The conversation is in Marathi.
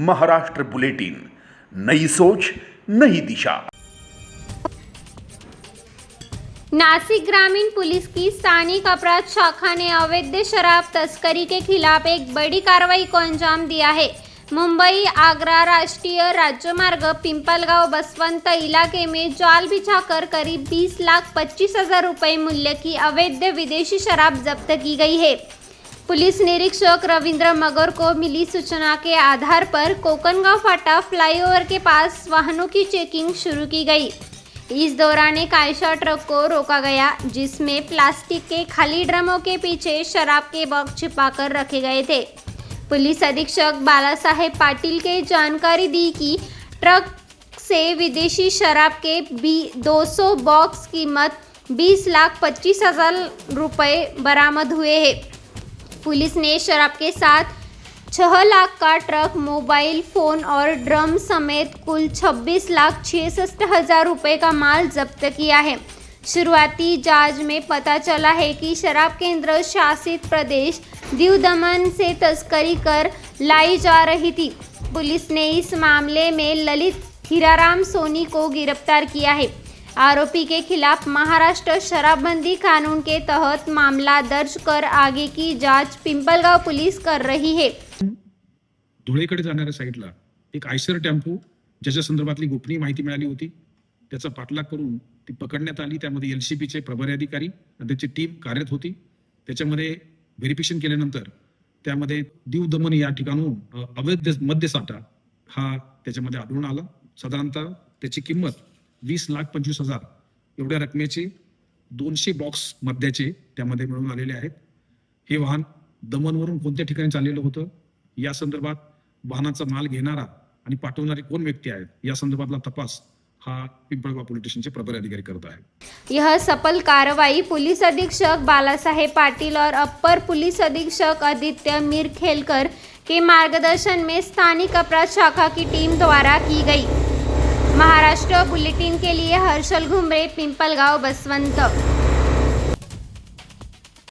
महाराष्ट्र बुलेटिन, नई सोच नई दिशा। नासिक ग्रामीण पुलिस की स्थानिक अपराध शाखा ने अवैध शराब तस्करी के खिलाफ एक बड़ी कार्रवाई को अंजाम दिया है। मुंबई आगरा राष्ट्रीय राज्यमार्ग पिंपलगांव बसवंत इलाके में जाल बिछाकर करीब 20,25,000 रुपए मूल्य की अवैध विदेशी शराब जब्त की गई है। पुलिस निरीक्षक रविंद्र मगर को मिली सूचना के आधार पर कोकनगांव फाटा फ्लाईओवर के पास वाहनों की चेकिंग शुरू की गई। इस दौरान एक आयशा ट्रक को रोका गया, जिसमें प्लास्टिक के खाली ड्रमों के पीछे शराब के बॉक्स छिपाकर रखे गए थे। पुलिस अधीक्षक बालासाहेब पाटिल के जानकारी दी कि ट्रक से विदेशी शराब के 200 बॉक्स कीमत 20,25,000 रुपए बरामद हुए हैं। पुलिस ने शराब के साथ 6 लाख का ट्रक, मोबाइल फोन और ड्रम समेत कुल 26,66,000 रुपए का माल जब्त किया है। शुरुआती जांच में पता चला है कि शराब केंद्र शासित प्रदेश दीव दमन से तस्करी कर लाई जा रही थी। पुलिस ने इस मामले में ललित हीराराम सोनी को गिरफ्तार किया है। आरोपी के खिलाफ महाराष्ट्र शराबबंदी कानून के तहत मामला दर्ज कर आगे की जांच पिंपलगांव पुलिस कर रही है। धुळेकडे जाणाऱ्या साईडला एक आयशर टेम्पो ज्याच्या संदर्भातली गोपनीय माहिती मिळाली होती, त्याचा पाठलाग करून ती पकडण्यात आली। त्यामध्ये एलसीपीचे प्रभारी अधिकारी आणि त्याची टीम कार्यरत होती। त्याच्यामध्ये व्हेरिफिकेशन केल्यानंतर त्यामध्ये दीव दमन या ठिकाणून अवैध मद्यसाठा हा त्याच्यामध्ये आढळून आला। साधारणतः त्याची किंमत 20,25,000 एवढ्या रकमेचे 200 बॉक्स मद्याचे त्यामध्ये मिळून आलेले आहेत। हे वाहन दमनवरून कोणत्या ठिकाणी चाललेलं होतं, या संदर्भात वाहनाचा माल घेणारा आणि पाठवणारे कोण व्यक्ती आहेत या संदर्भातला तपास हा पिंपळगाव पोलीस स्टेशन के प्रभारी अधिकारी करता है। यह सफल कार्रवाई पुलिस अधीक्षक बालासाहेब पाटिल और अपर पुलिस अधीक्षक आदित्य मीरखेलकर के मार्गदर्शन में स्थानिक अपराध शाखा की टीम द्वारा की गई। महाराष्ट्र बुलेटिन के लिए हर्षल घुमरे, पिंपलगांव बसवंत।